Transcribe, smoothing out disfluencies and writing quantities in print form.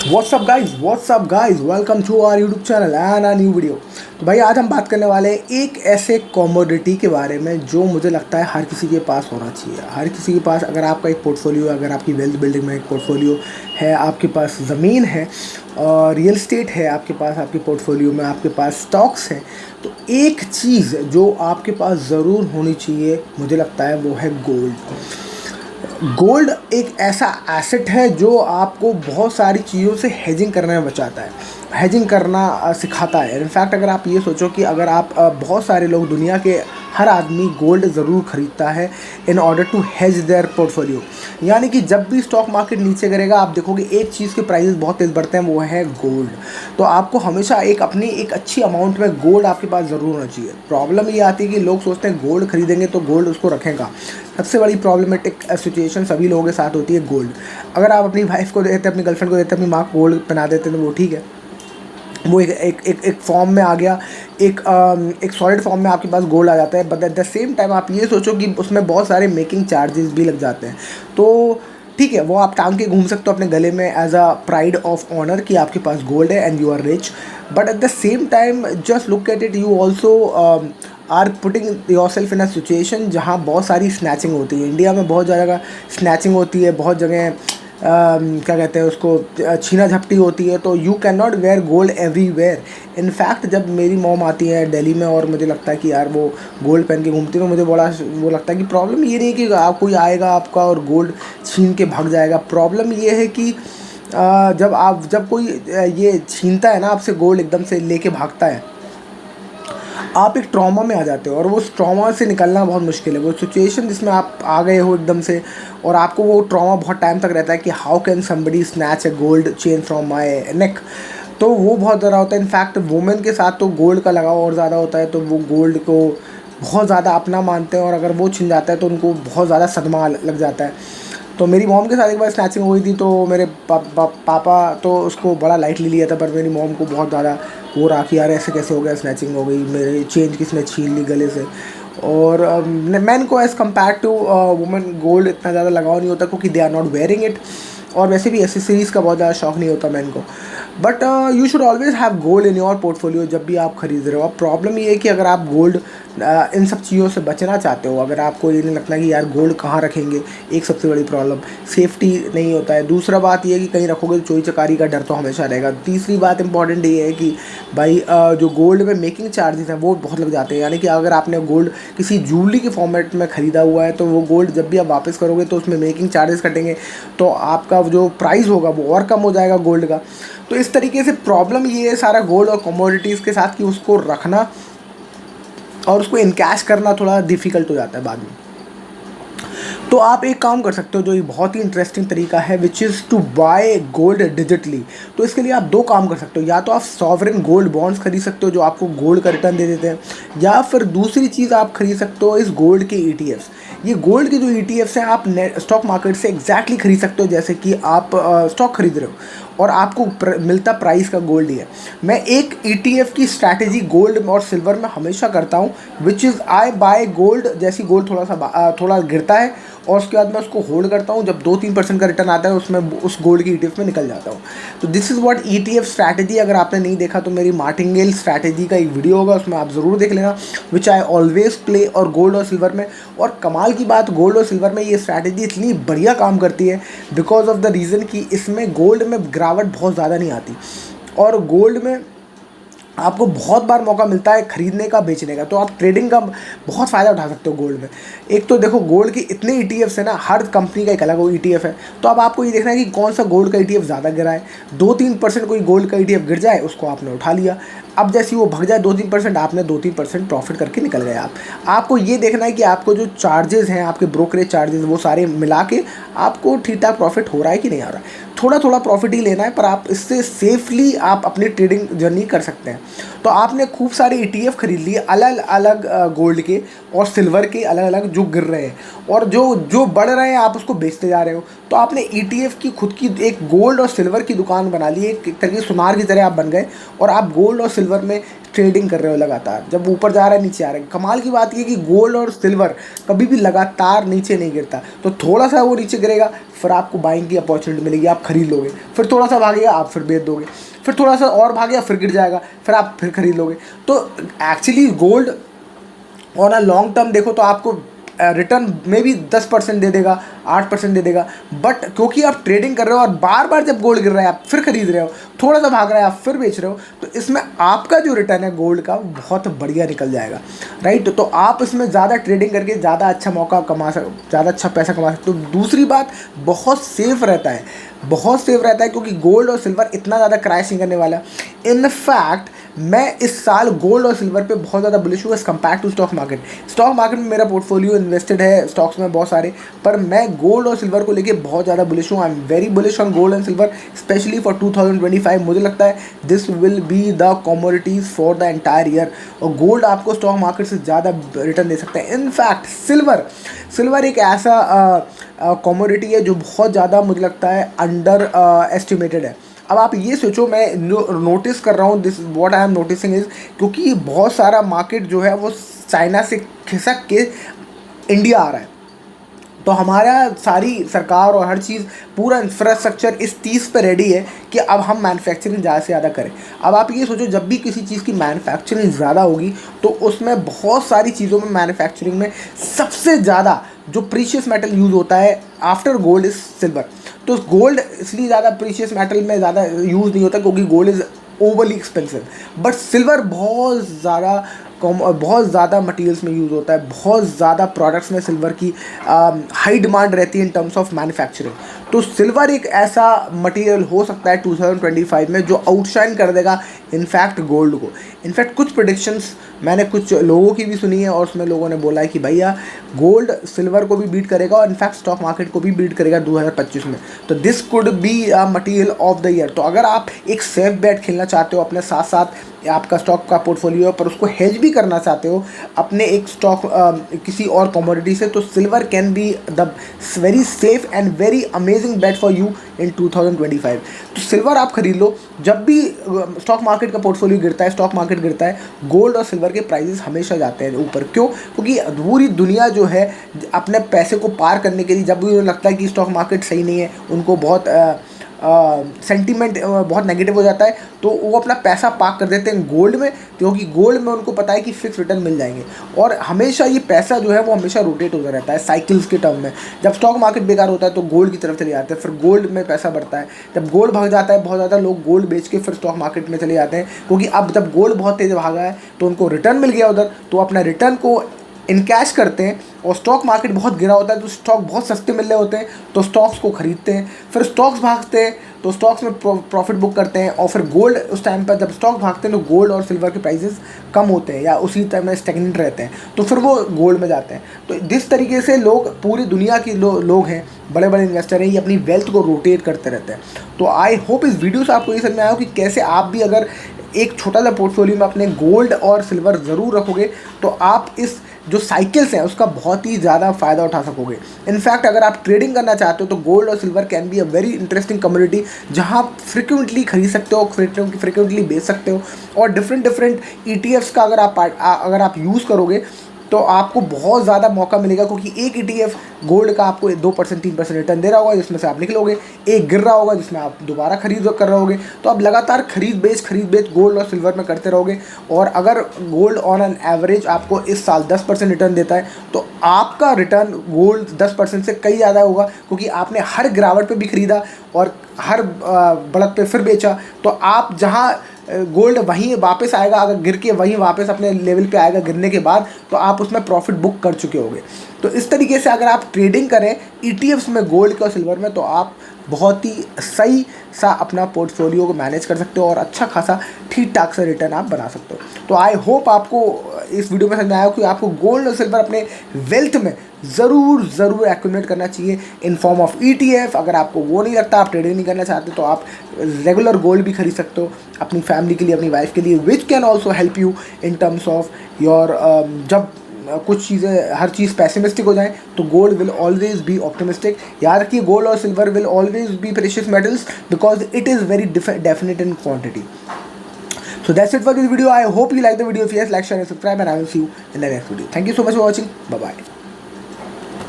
WhatsApp guys welcome to our YouTube channel and a new video. तो भाई आज हम बात करने वाले हैं एक ऐसे कॉमोडिटी के बारे में जो मुझे लगता है हर किसी के पास होना चाहिए। हर किसी के पास अगर आपका एक पोर्टफोलियो है, अगर आपकी वेल्थ बिल्डिंग में एक पोर्टफोलियो है, आपके पास ज़मीन है और रियल स्टेट है आपके पास, आपके पोर्टफोलियो में आपके पास स्टॉक्स हैं, तो एक चीज़ जो आपके पास ज़रूर होनी चाहिए मुझे लगता है वो है गोल्ड। गोल्ड एक ऐसा एसेट है जो आपको बहुत सारी चीज़ों से हेजिंग करने में बचाता है, हेजिंग करना सिखाता है। इनफैक्ट अगर आप ये सोचो कि अगर आप बहुत सारे लोग, दुनिया के हर आदमी गोल्ड ज़रूर ख़रीदता है in order to hedge their portfolio. यानी कि जब भी स्टॉक मार्केट नीचे करेगा आप देखोगे एक चीज़ के प्राइसेस बहुत तेज़ बढ़ते हैं, वो है गोल्ड। तो आपको हमेशा एक अच्छी अमाउंट में गोल्ड आपके पास ज़रूर होना चाहिए। प्रॉब्लम ये आती है कि लोग सोचते हैं गोल्ड खरीदेंगे तो गोल्ड उसको रखेगा। सबसे बड़ी प्रॉब्लमेटिक सिचुएशन सभी लोगों के साथ होती है गोल्ड। अगर आप अपनी वाइफ को देते, अपनी गर्लफ्रेंड को देते, अपनी माँ को गोल्ड पहना देते तो वो ठीक है, वो एक फॉर्म में आ गया, एक सॉलिड फॉर्म में आपके पास गोल्ड आ जाता है। But at the same time आप ये सोचो कि उसमें बहुत सारे मेकिंग चार्जेस भी लग जाते हैं। तो ठीक है, वो आप टांग के घूम सकते हो अपने गले में as a pride of honour कि आपके पास गोल्ड है and you are rich. But at the same time just look at it, you also are putting yourself in a situation जहाँ बहुत सारी स्नैचिंग होती है। इंडिया में बहुत जगह स्नैचिंग होती है, बहुत जगह क्या कहते हैं उसको, छीना झपटी होती है। तो you can not wear gold everywhere. In fact जब मेरी मॉम आती है दिल्ली में और मुझे लगता है कि यार वो गोल्ड पहन के घूमती है, तो मुझे बड़ा वो लगता है कि प्रॉब्लम ये नहीं है कि आप कोई आएगा आपका और गोल्ड छीन के भाग जाएगा। प्रॉब्लम ये है कि जब कोई ये छीनता है ना आपसे गोल्ड, एकदम से लेके भागता है, आप एक ट्रॉमा में आ जाते हो और वो ट्रॉमा से निकलना बहुत मुश्किल है। वो सिचुएशन जिसमें आप आ गए हो एकदम से और आपको वो ट्रॉमा बहुत टाइम तक रहता है कि how can somebody snatch a gold chain from my neck. तो वो बहुत ज़्यादा होता है। इनफैक्ट वुमेन के साथ तो गोल्ड का लगाव और ज़्यादा होता है, तो वो गोल्ड को बहुत ज़्यादा अपना मानते हैं और अगर वो छिन जाता है तो उनको बहुत ज़्यादा सदमा लग जाता है। तो मेरी मॉम के साथ एक बार स्नैचिंग हुई थी, तो मेरे पापा तो उसको बड़ा लाइटली लिया था, पर मेरी मॉम को बहुत ज़्यादा वो रहा कि यार ऐसे कैसे हो गया, स्नैचिंग हो गई, मेरे चेंज किसने छीन ली गले से। और मैन को as compare to women gold इतना ज़्यादा लगाव नहीं होता क्योंकि they are not wearing it, और वैसे भी एसेसरीज़ का बहुत ज़्यादा शौक नहीं होता मैन को। But you should always have gold in your portfolio जब भी आप खरीद रहे हो। अब प्रॉब्लम ये है कि अगर आप गोल्ड इन सब चीज़ों से बचना चाहते हो, अगर आपको ये नहीं लगता कि यार गोल्ड कहाँ रखेंगे, एक सबसे बड़ी प्रॉब्लम सेफ्टी नहीं होता है। दूसरा बात ये है कि कहीं रखोगे तो चोरी चकारी का डर तो हमेशा रहेगा। तीसरी बात इंपॉर्टेंट ये है कि भाई जो गोल्ड में मेकिंग चार्जेस हैं वो बहुत लग जाते हैं। यानी कि अगर आपने गोल्ड किसी ज्वेलरी के फॉर्मेट में ख़रीदा हुआ है तो वो गोल्ड जब भी आप वापस करोगे तो उसमें मेकिंग चार्जेस कटेंगे, तो आपका जो प्राइस होगा वो और कम हो जाएगा गोल्ड का। तो इस तरीके से प्रॉब्लम ये है सारा गोल्ड और कमोडिटीज़ के साथ कि उसको रखना और उसको इनकैश करना थोड़ा डिफ़िकल्ट हो जाता है बाद में। तो आप एक काम कर सकते हो जो ये बहुत ही इंटरेस्टिंग तरीका है, which is to buy gold digitally. तो इसके लिए आप दो काम कर सकते हो, या तो आप सॉवरेन गोल्ड बॉन्ड्स खरीद सकते हो जो आपको गोल्ड का रिटर्न दे देते हैं, या फिर दूसरी चीज़ आप खरीद सकते हो इस गोल्ड के ETFs। ये गोल्ड के जो ETFs हैं आप स्टॉक मार्केट से एग्जैक्टली खरीद सकते हो, जैसे कि आप स्टॉक खरीद रहे हो और आपको मिलता प्राइस का गोल्ड ही है। मैं एक ETF की स्ट्रैटेजी गोल्ड और सिल्वर में हमेशा करता हूँ, which is I buy gold. जैसी गोल्ड थोड़ा गिरता है और उसके बाद मैं उसको होल्ड करता हूँ, जब 2-3% का रिटर्न आता है उसमें उस गोल्ड की ETF में निकल जाता हूँ। तो this is what ETF strategy. अगर आपने नहीं देखा तो मेरी मार्टिंगेल स्ट्रैटेजी का एक वीडियो होगा, उसमें आप ज़रूर देख लेना, विच आई ऑलवेज प्ले और गोल्ड और सिल्वर में। और कमाल की बात, गोल्ड और सिल्वर में ये स्ट्रैटेजी इतनी बढ़िया काम करती है बिकॉज ऑफ द रीज़न कि इसमें गोल्ड में गिरावट बहुत ज़्यादा नहीं आती और गोल्ड में आपको बहुत बार मौका मिलता है खरीदने का, बेचने का। तो आप ट्रेडिंग का बहुत फ़ायदा उठा सकते हो गोल्ड में। एक तो देखो गोल्ड की इतने ETFs है ना, हर कंपनी का एक अलग ETF है, तो अब आपको ये देखना है कि कौन सा गोल्ड का ETF ज़्यादा गिरा है। 2-3% कोई गोल्ड का ETF गिर जाए, उसको आपने उठा लिया। अब जैसे वो भाग जाए 2-3%, आपने 2-3% प्रॉफिट करके निकल गए। आपको ये देखना है कि आपको जो चार्जेस हैं, आपके ब्रोकरेज चार्जेस, वो सारे मिला के आपको ठीक ठाक प्रॉफिट हो रहा है कि नहीं आ रहा है। थोड़ा थोड़ा प्रॉफिट ही लेना है, पर आप इससे सेफली आप अपनी ट्रेडिंग जर्नी कर सकते हैं। तो आपने खूब सारे ETF खरीद लिए अलग अलग गोल्ड के और सिल्वर के, अलग अलग जो गिर रहे हैं, और जो जो बढ़ रहे हैं आप उसको बेचते जा रहे हो। तो आपने ETF की खुद की एक गोल्ड और सिल्वर की दुकान बना ली, एक तरह की सुनार की तरह आप बन गए, और आप गोल्ड और सिल्वर में ट्रेडिंग कर रहे हो लगातार। जब ऊपर जा रहा है नीचे आ रहा है। कमाल की बात ये कि गोल्ड और सिल्वर कभी भी लगातार नीचे नहीं गिरता। तो थोड़ा सा वो नीचे गिरेगा, फिर आपको बाइंग की अपॉर्चुनिटी मिलेगी, आप खरीद लोगे, फिर थोड़ा सा भागेगा आप फिर बेच दोगे, फिर थोड़ा सा और भागेगा फिर गिर जाएगा, फिर आप फिर खरीद लोगे। तो actually gold on a long term देखो तो आपको रिटर्न में भी 10% दे देगा, 8% दे देगा, बट क्योंकि आप ट्रेडिंग कर रहे हो और बार बार जब गोल्ड गिर रहा है आप फिर खरीद रहे हो, थोड़ा सा भाग रहा है आप फिर बेच रहे हो, तो इसमें आपका जो रिटर्न है गोल्ड का बहुत बढ़िया निकल जाएगा, राइट। तो आप इसमें ज़्यादा ट्रेडिंग करके ज़्यादा अच्छा मौका कमा ज़्यादा अच्छा पैसा कमा सकते हो। दूसरी बात, बहुत सेफ रहता है, बहुत सेफ रहता है, क्योंकि गोल्ड और सिल्वर इतना ज़्यादा क्रैश नहीं करने वाला। इनफैक्ट मैं इस साल गोल्ड और सिल्वर पे बहुत ज़्यादा बुलिश हूँ as compare to stock market. Stock market में मेरा पोर्टफोलियो इन्वेस्टेड है स्टॉक्स में बहुत सारे, पर मैं गोल्ड और सिल्वर को लेके बहुत ज़्यादा बुलिश हूँ। I am very bullish on gold and silver specially for 2025। मुझे लगता है this will be the commodities for the entire year, और गोल्ड आपको स्टॉक मार्केट से ज़्यादा रिटर्न दे सकता है। इनफैक्ट सिल्वर एक ऐसा कमोडिटी है जो बहुत ज़्यादा मुझे लगता है अंडर एस्टिमेटेड है। अब आप ये सोचो, मैं नोटिस कर रहा हूँ, this what I am noticing is, क्योंकि बहुत सारा मार्केट जो है वो चाइना से खिसक के इंडिया आ रहा है, तो हमारा सारी सरकार और हर चीज़ पूरा इंफ्रास्ट्रक्चर इस चीज़ पे रेडी है कि अब हम मैन्युफैक्चरिंग ज़्यादा से ज़्यादा करें। अब आप ये सोचो, जब भी किसी चीज़ की मैन्युफैक्चरिंग ज़्यादा होगी तो उसमें बहुत सारी चीज़ों में मैन्युफैक्चरिंग में सबसे ज़्यादा जो प्रीशियस मेटल यूज़ होता है आफ्टर गोल्ड इज़ सिल्वर। तो गोल्ड इसलिए ज़्यादा प्रीशियस मेटल में ज़्यादा यूज़ नहीं होता क्योंकि gold is overly expensive, but silver बहुत ज़्यादा मटेरियल्स में यूज़ होता है, बहुत ज़्यादा प्रोडक्ट्स में सिल्वर की हाई डिमांड रहती है इन टर्म्स ऑफ मैन्युफैक्चरिंग। तो सिल्वर एक ऐसा मटेरियल हो सकता है 2025 में जो आउटशाइन कर देगा इनफैक्ट गोल्ड को। इनफैक्ट कुछ प्रेडिक्शंस मैंने कुछ लोगों की भी सुनी है और उसमें लोगों ने बोला है कि भैया गोल्ड सिल्वर को भी बीट करेगा और इनफैक्ट स्टॉक मार्केट को भी बीट करेगा 2025 में। तो this could be a material of the year. तो अगर आप एक सेफ बेट खेलना चाहते हो अपने साथ साथ आपका स्टॉक का पोर्टफोलियो पर उसको हेज भी करना चाहते हो अपने एक स्टॉक किसी और कमोडिटी से, तो silver can be the very safe and very amazing bet for you in 2025। तो सिल्वर आप खरीद लो। जब भी स्टॉक मार्केट का पोर्टफोलियो गिरता है, स्टॉक मार्केट गिरता है, गोल्ड और सिल्वर के प्राइसेस हमेशा जाते हैं ऊपर। क्यों? क्योंकि पूरी दुनिया जो है अपने पैसे को पार करने के लिए, जब भी उन्हें लगता है कि स्टॉक मार्केट सही नहीं है, उनको बहुत सेंटीमेंट बहुत नेगेटिव हो जाता है, तो वो अपना पैसा पार्क कर देते हैं गोल्ड में, क्योंकि गोल्ड में उनको पता है कि फिक्स रिटर्न मिल जाएंगे। और हमेशा ये पैसा जो है वो हमेशा रोटेट होता रहता है साइकिल्स के टर्म में। जब स्टॉक मार्केट बेकार होता है तो गोल्ड की तरफ चले जाते हैं, फिर गोल्ड में पैसा बढ़ता है। जब गोल्ड भाग जाता है, बहुत ज़्यादा लोग गोल्ड बेच के फिर स्टॉक मार्केट में चले जाते हैं, क्योंकि अब जब गोल्ड बहुत तेज़ भागा है तो उनको रिटर्न मिल गया उधर, तो अपना रिटर्न को इनकैश करते हैं। और स्टॉक मार्केट बहुत गिरा होता है तो स्टॉक बहुत सस्ते मिल रहे होते हैं तो स्टॉक्स को खरीदते हैं, फिर स्टॉक्स भागते हैं तो स्टॉक्स में प्रॉफिट बुक करते हैं, और फिर गोल्ड उस टाइम पर जब स्टॉक भागते हैं तो गोल्ड और सिल्वर के प्राइसेस कम होते हैं या उसी टाइम में स्टेगनेंट रहते हैं, तो फिर वो गोल्ड में जाते हैं। तो जिस तरीके से लोग पूरी दुनिया के लोग हैं, बड़े बड़े इन्वेस्टर हैं, ये अपनी वेल्थ को रोटेट करते रहते हैं। तो आई होप इस वीडियो से आपको ये समझ में आया हो कि कैसे आप भी अगर एक छोटा सा पोर्टफोलियो में अपने गोल्ड और सिल्वर ज़रूर रखोगे तो आप इस जो साइकिल्स हैं उसका बहुत ही ज़्यादा फ़ायदा उठा सकोगे। इनफैक्ट अगर आप ट्रेडिंग करना चाहते हो तो गोल्ड और silver can be a very interesting community, जहाँ आप फ्रिक्वेंटली खरीद सकते हो, फ्रिक्वेंटली बेच सकते हो, और डिफरेंट ETFs का अगर आप यूज़ करोगे तो आपको बहुत ज़्यादा मौका मिलेगा, क्योंकि एक ETF गोल्ड का आपको 2% 3% रिटर्न दे रहा होगा जिसमें से आप निकलोगे, एक गिर रहा होगा जिसमें आप दोबारा खरीद कर रहोगे। तो आप लगातार खरीद बेच गोल्ड और सिल्वर में करते रहोगे। और अगर गोल्ड ऑन एन एवरेज आपको इस साल 10% रिटर्न देता है तो आपका रिटर्न गोल्ड 10% से कई ज़्यादा होगा, क्योंकि आपने हर गिरावट पे भी खरीदा और हर बढ़त पे फिर बेचा। तो आप जहाँ गोल्ड वहीं वापस आएगा, अगर गिर के वहीं वापस अपने लेवल पे आएगा गिरने के बाद, तो आप उसमें प्रॉफिट बुक कर चुके होंगे। तो इस तरीके से अगर आप ट्रेडिंग करें ETFs में गोल्ड के और सिल्वर में, तो आप बहुत ही सही सा अपना पोर्टफोलियो को मैनेज कर सकते हो और अच्छा खासा ठीक ठाक सा रिटर्न आप बना सकते हो। तो आई होप आपको इस वीडियो में समझ में आया कि आपको गोल्ड और सिल्वर अपने वेल्थ में ज़रूर एक्यूमुलेट करना चाहिए इन फॉर्म ऑफ ETF। अगर आपको वो नहीं लगता, आप ट्रेडिंग नहीं करना चाहते, तो आप रेगुलर गोल्ड भी खरीद सकते हो अपनी फैमिली के लिए, अपनी वाइफ के लिए, which can also help you in terms of your जब कुछ चीज़ें, हर चीज़ पैसिमिस्टिक हो जाए तो gold will always be optimistic. याद रखिए, गोल्ड और silver will always be precious metals because it is very definite in quantity. So that's it for this video. I hope you like the video. If yes, like, share and subscribe, and I will see you in the next video. Thank you so much for watching. Bye bye.